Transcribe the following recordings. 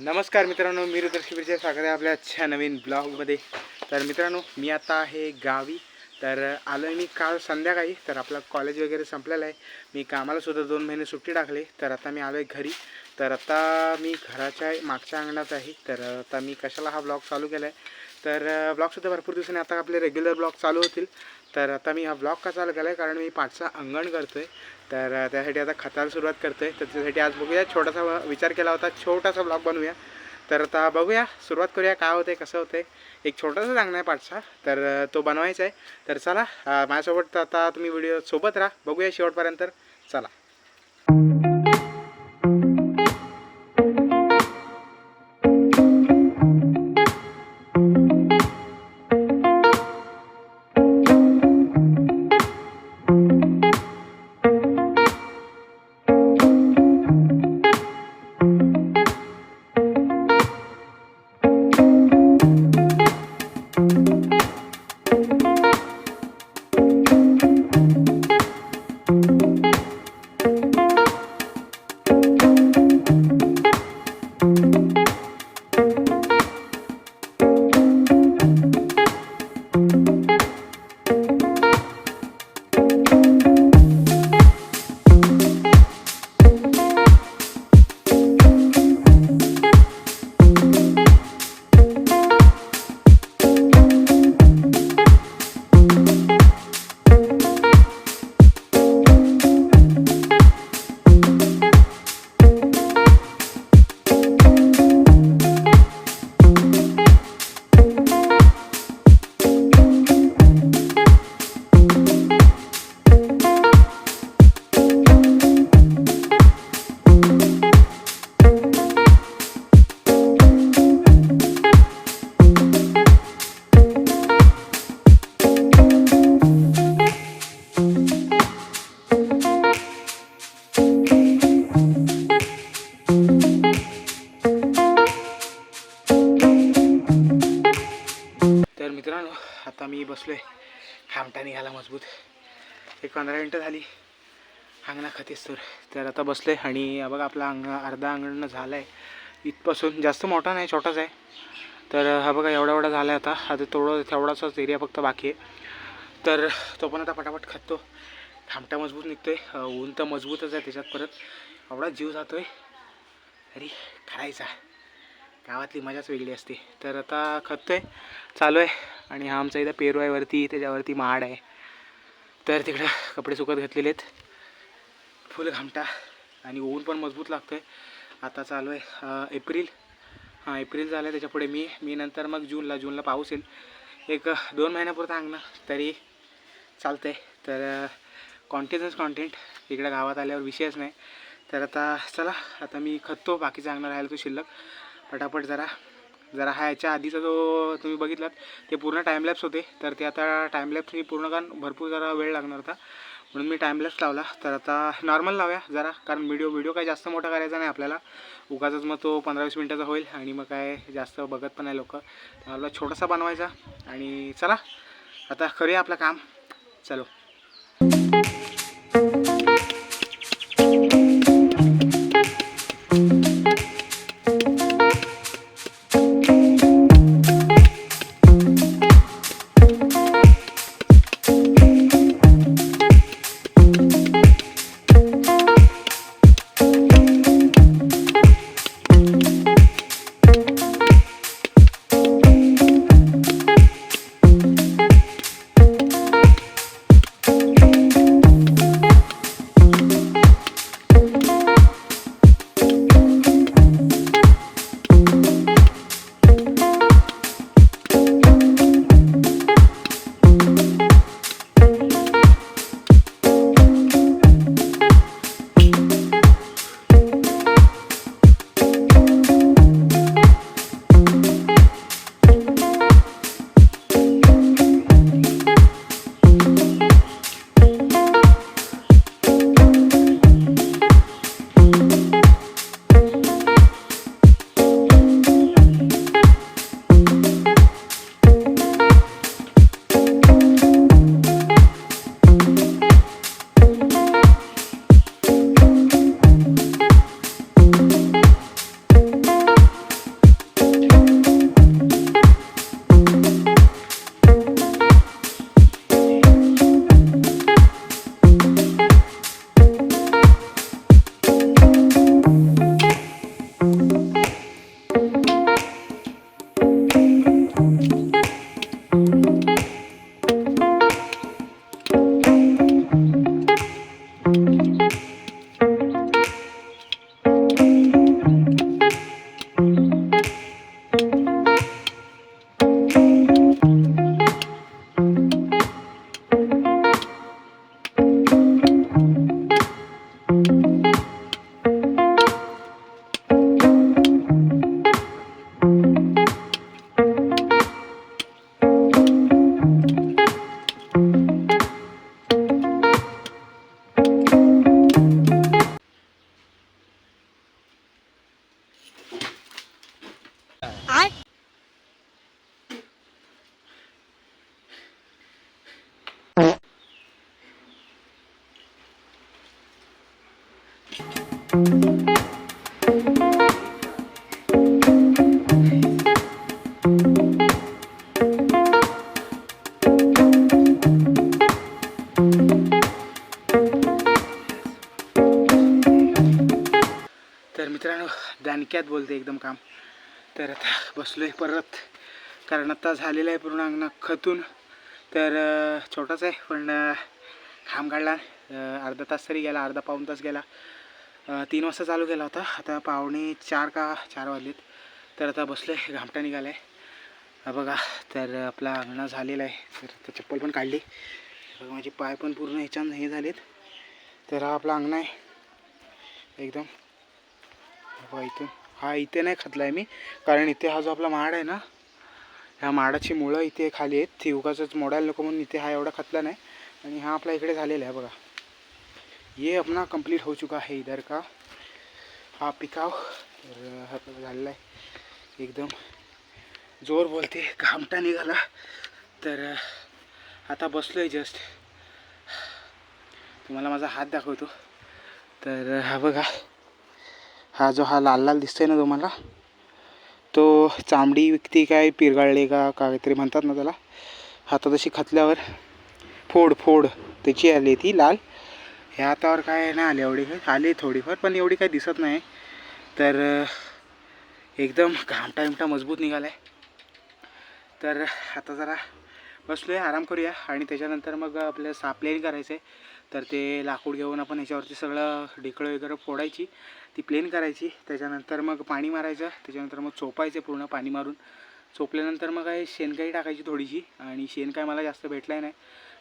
नमस्कार मित्रांनो, मी रुद्रशिबिरचे स्वागत आहे आपल्या अच्छा नवीन ब्लॉगमध्ये। तर मित्रांनो, मी आता आहे गावी। तर आलो आहे मी काल संध्याकाळी। तर आपलं कॉलेज वगैरे संपलेलं आहे, मी कामाला सुद्धा 2 महिने सुट्टी टाकली। तर आता मी आलो आहे घरी। तर आता मी घराच्या मागच्या अंगणात आहे। तर आता मी कशाला हा ब्लॉग चालू केला आहे, तर ब्लॉगसुद्धा भरपूर दिवसांनी आता आपले रेग्युलर ब्लॉग चालू होतील। तर आता मी हा ब्लॉग का चालू केला आहे, कारण मी पाठचा अंगण करतो आहे। तर त्यासाठी आता खताला सुरुवात करतो आहे। तर त्यासाठी आज बघूया, छोटासा विचार केला होता, छोटासा ब्लॉग बनवूया। तर आता बघूया, सुरुवात करूया, काय होते कसं होते। एक छोटासा अंगण आहे पाठचा, तर तो बनवायचा आहे। तर चला माझ्यासोबत आता तुम्ही व्हिडिओ सोबत राहा, बघूया शेवटपर्यंत। चला। तर मित्रांनो, आता मी बसलोय, खामटा निघाला मजबूत। एक 15 मिनटं झाली अंगणा खतेच। तर आता बसलोय आणि बघा आपला अर्धा अंगण झालं आहे। इथपासून जास्त मोठा नाही, छोटाच आहे। तर हा बघा एवढा झाला आहे। आता तेवढाच एरिया फक्त बाकी आहे। तर तो पण आता पटापट खततो। खामटा मजबूत निघतोय, ऊन तर मजबूतच आहे, त्याच्यात परत एवढा जीव जातोय तरी करायचा। गावातली मजाच वेगळी असते। तर आता खततोय, चालू आहे। आणि हा आमचा इथं पेरू आहे वरती, त्याच्यावरती महाड आहे। तर तिकडं कपडे सुकत घातलेले आहेत, फुल घामटा, आणि ऊन पण मजबूत लागतोय। आता चालू आहे एप्रिल झालं आहे, त्याच्या पुढे मी नंतर मग जूनला पाऊस येईल। एक 2 महिन्यापुरता अंगणं तरी चालतं आहे। तर कॉन्टेंट इकडे गावात आल्यावर विषयच नाही। तर आता चला, आता मी खततो, बाकीचा अंगणं राहिला तो शिल्लक पटापट जरा हा याच्या आधीचा जो तुम्ही बघितलात ते पूर्ण टाईमलॅप्स होते। तर ते आता टाईमलॅप्स मी पूर्ण कारण भरपूर जरा वेळ लागणार होता, म्हणून मी टाईमलॅप्स लावला। तर आता नॉर्मल लावूया जरा, कारण व्हिडिओ काही जास्त मोठा करायचा नाही आपल्याला, उगाचच मग तो 15-20 मिनटाचा होईल आणि मग काय जास्त बघत पण नाही लोक। आपला छोटासा बनवायचा आणि चला आता करूया आपलं काम, चलो। बोलते एकदम काम. तर आता बसलो आहे परत, कारण आता झालेलं आहे पूर्ण अंगण खतून. तर छोटाच आहे पण घाम काढला. अर्धा तास तरी गेला, अर्धा पाऊण तास गेला. 3 वाजता चालू केला होता, आता 3:45 का 4 वाजलेत. तर आता बसलो आहे, घामटा निघाला आहे बघा. तर आपला अंगणा झालेला आहे. तर आता चप्पल पण काढली बघा, माझे पाय पण पूर्ण ह्याच्यानं हे झालेत. तर हा आपला अंगणा आहे एकदम बघा. इथे नाही खतला आहे मी, कारण इथे हा जो आपला माड आहे ना, ह्या माडाची मुळं इथे खाली आहेत. ती उगाचच मोडायला नको म्हणून इथे हा एवढा खतला नाही. आणि हा आपला इकडे झालेला आहे बघा. ये अपना कंप्लीट हो चुका है इधर का हा पिकाव. तर हा झालेला आहे एकदम जोर बोलते, घामटा निघाला. तर आता बसलो आहे जस्ट, तुम्हाला माझा हात दाखवतो. तर हा बघा, हा जो हा लाल लाल दिसतोय ना तुम्हाला, तो चांबडी विकती काय पिरगाळले का काहीतरी म्हणतात ना त्याला. हातात अशी खतल्यावर फोड त्याची आली ती लाल. ह्या हातावर काय नाही आले एवढी, आली थोडीफार पण एवढी काही दिसत नाही. तर एकदम घामटा मजबूत निघाला आहे. तर आता जरा बसलो आहे, आराम करूया. आणि त्याच्यानंतर मग आपल्याला सापलेन करायचं आहे. तर ते लाकूड घेऊन आपण ह्याच्यावरती सगळं ढेकळं वगैरे फोडायची, ती प्लेन करायची. त्याच्यानंतर मग पाणी मारायचं, त्याच्यानंतर मग चोपायचं पूर्ण पाणी मारून. चोपल्यानंतर मग काय शेणकाई टाकायची थोडीशी. आणि शेण काय मला जास्त भेटला नाही,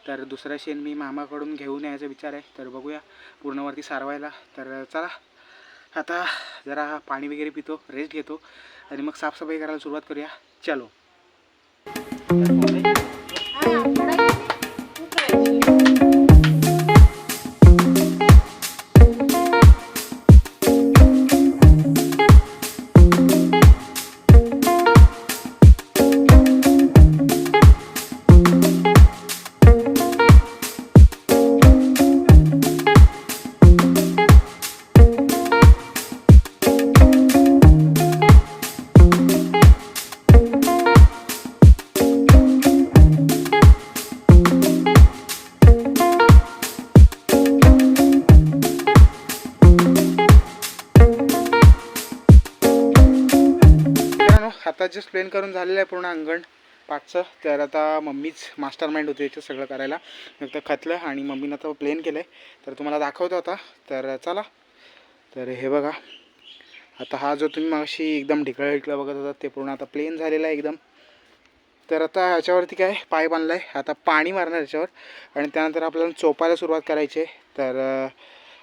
तर दुसरा शेण मी मामाकडून घेऊन यायचा विचार आहे. तर बघूया पूर्णवरती सारवायला. तर चला आता जरा पाणी वगैरे पितो, रेस्ट घेतो आणि मग साफसफाई करायला सुरुवात करूया. चलो. आता जस्ट प्लेन करून झालेलं आहे पूर्ण अंगण पाठचं. तर आता मम्मीच मास्टर माइंड होते याचं सगळं करायला. नंतर खतलं आणि मम्मीनं आता प्लेन केलं आहे. तर तुम्हाला दाखवतो आता. तर चला. तर हे बघा, आता हा जो तुम्ही मागाशी एकदम ढिकळं बघत होता ते पूर्ण आता प्लेन झालेला आहे एकदम. तर आता ह्याच्यावरती काय पाय बांधला आहे, आता पाणी मारणार ह्याच्यावर आणि त्यानंतर आपल्याला चोपायला सुरुवात करायची आहे. तर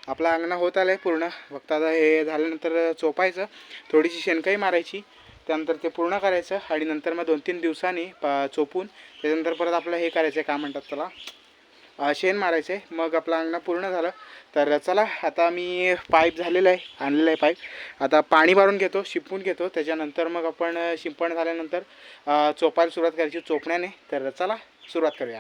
आपला अंगणा होत आला आहे पूर्ण. फक्त आता हे झाल्यानंतर चोपायचं, थोडीशी शेणकाई मारायची, त्यानंतर ते पूर्ण करायचं. आणि नंतर मग 2-3 दिवसांनी चोपून त्याच्यानंतर परत आपलं हे करायचं आहे, काय म्हणतात त्याला, शेण मारायचं आहे. मग आपलं अंगणा पूर्ण झालं. तर चला आता मी पाईप झालेला आहे, आणलेला आहे पाईप. आता पाणी मारून घेतो, शिंपून घेतो. त्याच्यानंतर मग आपण शिंपण झाल्यानंतर चोपायला सुरुवात करायची चोपण्याने. तर चला सुरुवात करूया.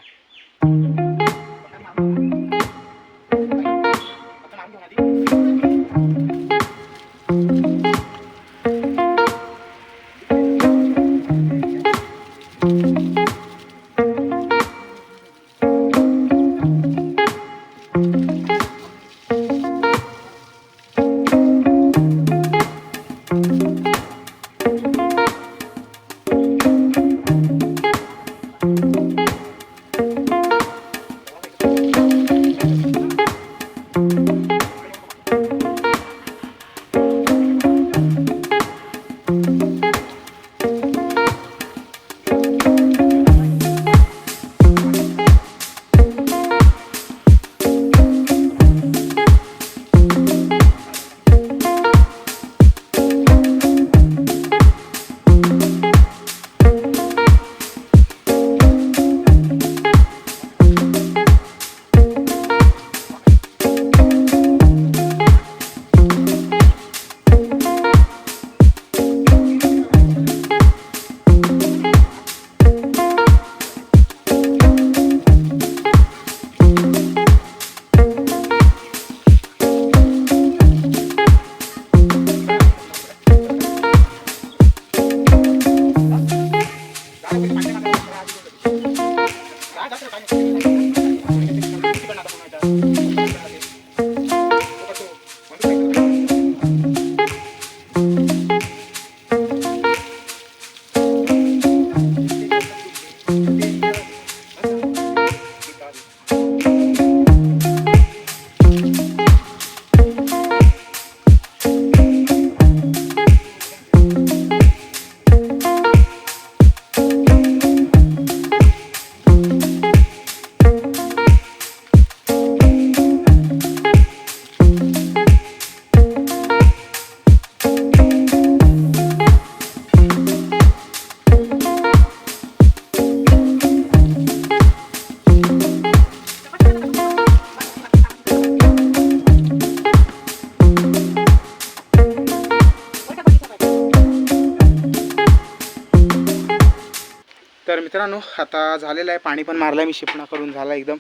तर मित्रांनो आता झालेलं आहे, पाणी पण मारलं आहे मी, शिपणा करून झाला एकदम.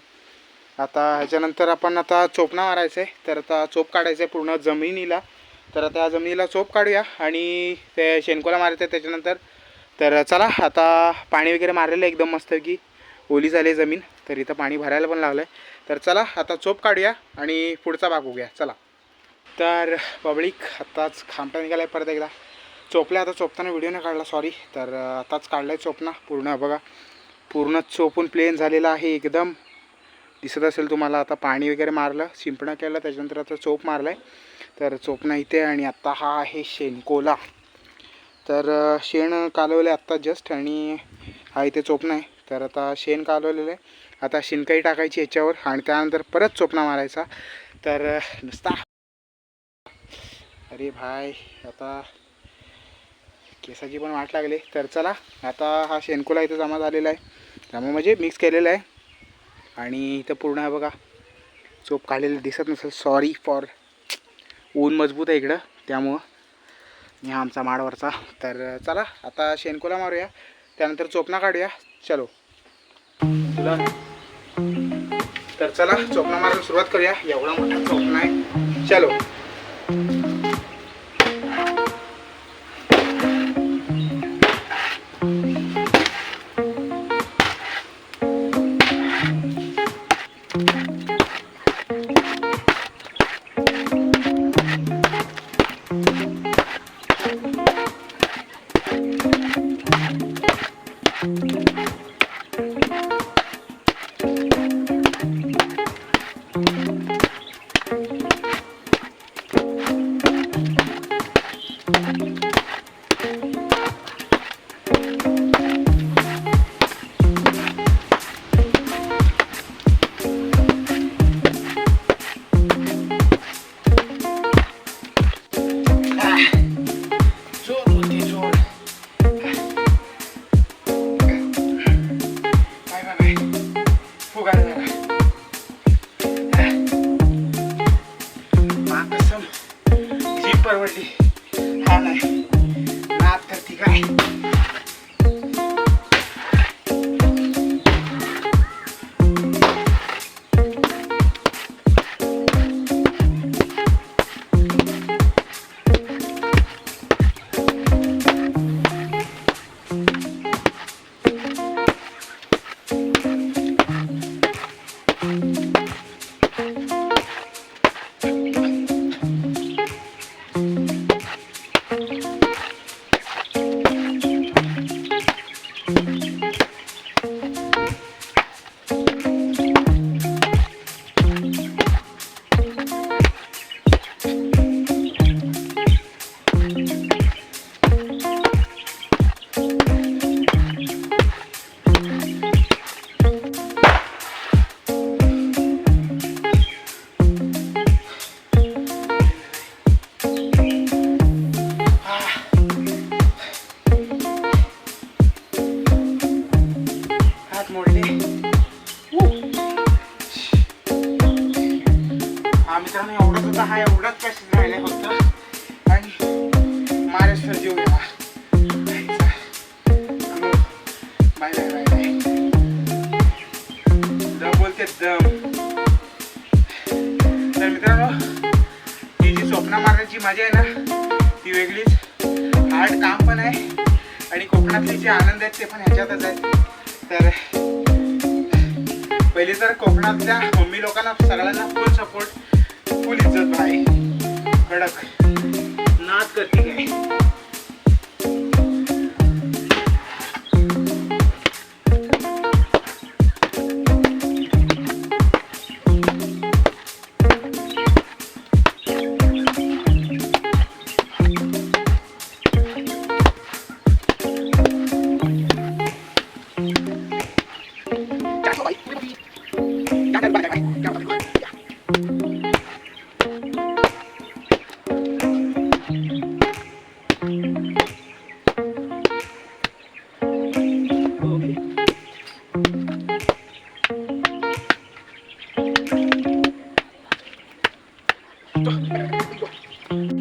आता ह्याच्यानंतर आपण आता चोपणा मारायचं आहे. तर आता चोप काढायचं आहे पूर्ण जमिनीला. तर आता जमिनीला चोप काढूया आणि ते शेणकोला मारायचं आहे त्याच्यानंतर. तर चला आता पाणी वगैरे मारलेलं आहे एकदम मस्त की ओली झाली जमीन. तर इथं पाणी भरायला पण लागलं आहे. तर चला आता चोप काढूया आणि पुढचा भाग बघूया चला. तर पब्लिक आत्ताच खांबटा निघाला आहे परत एकदा. चोपला आता चोपताना व्हिडिओ नाही काढला सॉरी. तर आताच काढला आहे चोपणा पूर्ण. बघा पूर्ण चोपून प्लेन झालेला आहे एकदम, दिसत असेल तुम्हाला. आता पाणी वगैरे मारलं, शिंपणा केलं, त्याच्यानंतर आता चोप मारला आहे. तर चोपणा इथे आणि आत्ता हा आहे शेणकोला. तर शेण कालवलं आहे आत्ता जस्ट आणि हा इथे चोपणा आहे. तर आता शेण कालवलेलं आहे. आता शिनकाई टाकायची ह्याच्यावर आणि त्यानंतर परत चोपणा मारायचा. तर नुसता अरे भाई आता केसाची पण वाट लागली. तर चला आता हा शेणकोला इथं जमा झालेला आहे, जमा म्हणजे मिक्स केलेला आहे. आणि इथं पूर्ण आहे बघा चोप काढलेलं दिसत नसेल, सॉरी फॉर. ऊन मजबूत आहे इकडं त्यामुळं. आणि हा आमचा माडवरचा. तर चला आता शेणकोला मारूया, त्यानंतर चोपणा काढूया. चलो तुला. तर चला चोपणा मारायला सुरुवात करूया. एवढा मोठा चोपणा आहे. चलो परवडली. हा नाही नात तर ती काय. मित्रांनो एवढंच होता, हा एवढाच पॅसेज राहिला फक्त आणि महाराष्ट्र जीव गेला. Bye bye bye bye. दम बोलते दम. तर मित्रांनो ही जी स्वप्न मारण्याची मजा आहे ना ती वेगळीच. हार्ड काम पण आहे आणि कोकणातले जे आनंद आहेत ते पण ह्याच्यातच आहेत. तर पहिले तर कोकणातल्या मम्मी लोकांना सगळ्यांना फुल सपोर्ट, फुल इज्जत भाई. कडक नाद करते काय.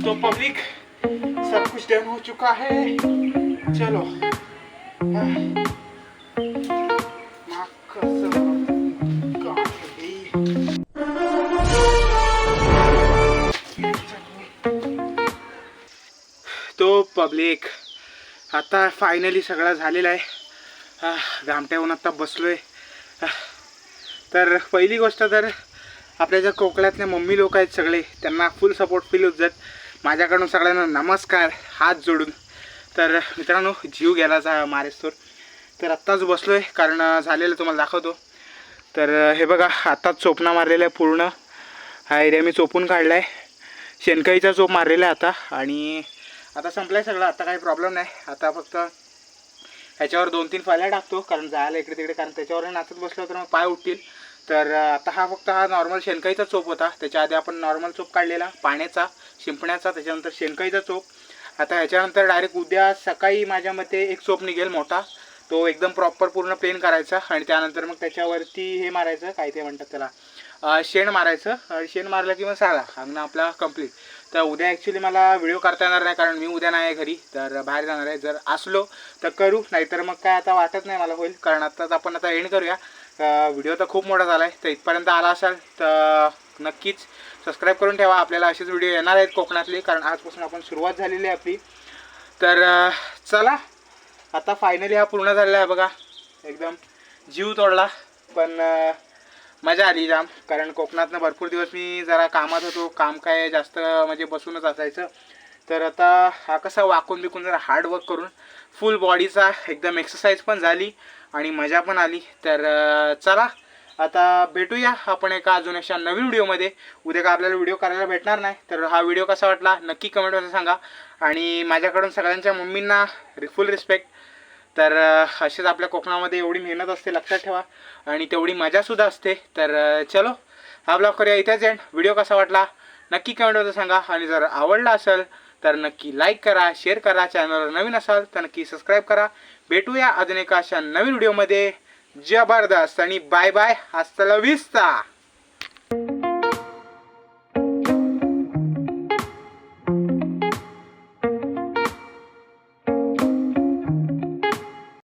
तो पब्लिक सब कुछ डन हो चुका है. चलो पब्लिक. आता फायनली सगळं झालेलं आहे. घामट्याहून आता बसलो आहे. तर पहिली गोष्ट तर आपल्या ज्या कोकणातल्या मम्मी लोक आहेत सगळे, त्यांना फुल सपोर्ट फील होत. माझ्याकडून सगळ्यांना नमस्कार हात जोडून. तर मित्रांनो, जीव गेला मारेस्तोर. तर आत्ताच बसलो आहे, कारण झालेलं तुम्हाला दाखवतो. तर हे बघा, आत्ताच चोपणा मारलेला आहे पूर्ण. हा एरिया मी चोपून काढला आहे. शेणकाईचा चोप मारलेला आहे आता. आणि आता संपलं आहे सगळं. आता काही प्रॉब्लेम नाही. आता फक्त ह्याच्यावर 2-3 फाल्या टाकतो, कारण जायला इकडे तिकडे, कारण त्याच्यावर नाचत बसलो तर मग पाय उठतील. तर आता हा नॉर्मल शेणकाईचा चोप होता. त्याच्या आधी आपण नॉर्मल चोप काढलेला पाण्याचा, शिंपण्याचा, त्याच्यानंतर शेणकाईचा चोप. आता ह्याच्यानंतर डायरेक्ट उद्या सकाळी माझ्या मते एक चोप निघेल मोठा, तो एकदम प्रॉपर पूर्ण प्लेन करायचा. आणि त्यानंतर मग त्याच्यावरती हे मारायचं, काय ते म्हणतात त्याला, शेण मारायचं. शेण मारलं की मग साधा अंगणा आपला कंप्लीट. तर उद्या ॲक्च्युली मला व्हिडिओ करता येणार नाही, कारण मी उद्या नाही आहे घरी, तर बाहेर जाणार आहे. जर असलो तर करू, नाहीतर मग काय आता वाटत नाही मला होईल, कारण आत्ताच आपण आता एंड करूया. व्हिडिओ तर खूप मोठा झाला आहे. तर इथपर्यंत आला असाल तर नक्कीच सबस्क्राईब करून ठेवा. आपल्याला असेच व्हिडिओ येणार आहेत कोकणातले, कारण आजपासून आपण सुरुवात झालेली आहे आपली. तर चला, आता फायनली हा पूर्ण झालेला आहे बघा. एकदम जीव तोडला, पण मजा आली जाम. कारण कोकणातनं भरपूर दिवस मी जरा कामात होतो. काम काय जास्त म्हणजे बसूनच असायचं. तर आता हा कसा वाकून बिकून जरा हार्डवर्क करून फुल बॉडीचा एकदम एक्सरसाइज पण झाली आणि मजा पण आली. तर चला, आता भेटूया आपण एका अजून अशा नवीन व्हिडिओमध्ये. उद्या का आपल्याला व्हिडिओ करायला भेटणार नाही. तर हा व्हिडिओ कसा वाटला नक्की कमेंटमध्ये सांगा. आणि माझ्याकडून सगळ्यांच्या मम्मींना फुल रिस्पेक्ट. तर असेच आपल्या कोकणामध्ये एवढी मेहनत असते, लक्षात ठेवा, आणि तेवढी मजासुद्धा असते. तर चलो, हा ब्लॉग करूया इथेच एंड. व्हिडिओ कसा वाटला नक्की कमेंटमध्ये सांगा. आणि जर आवडला असेल तर नक्की लाईक करा, शेअर करा. चॅनलवर नवीन असाल तर नक्की सबस्क्राईब करा. भेटूया अजून एका अशा नवीन व्हिडिओमध्ये. जबरदस्त आणि बाय बाय. हasta la vista.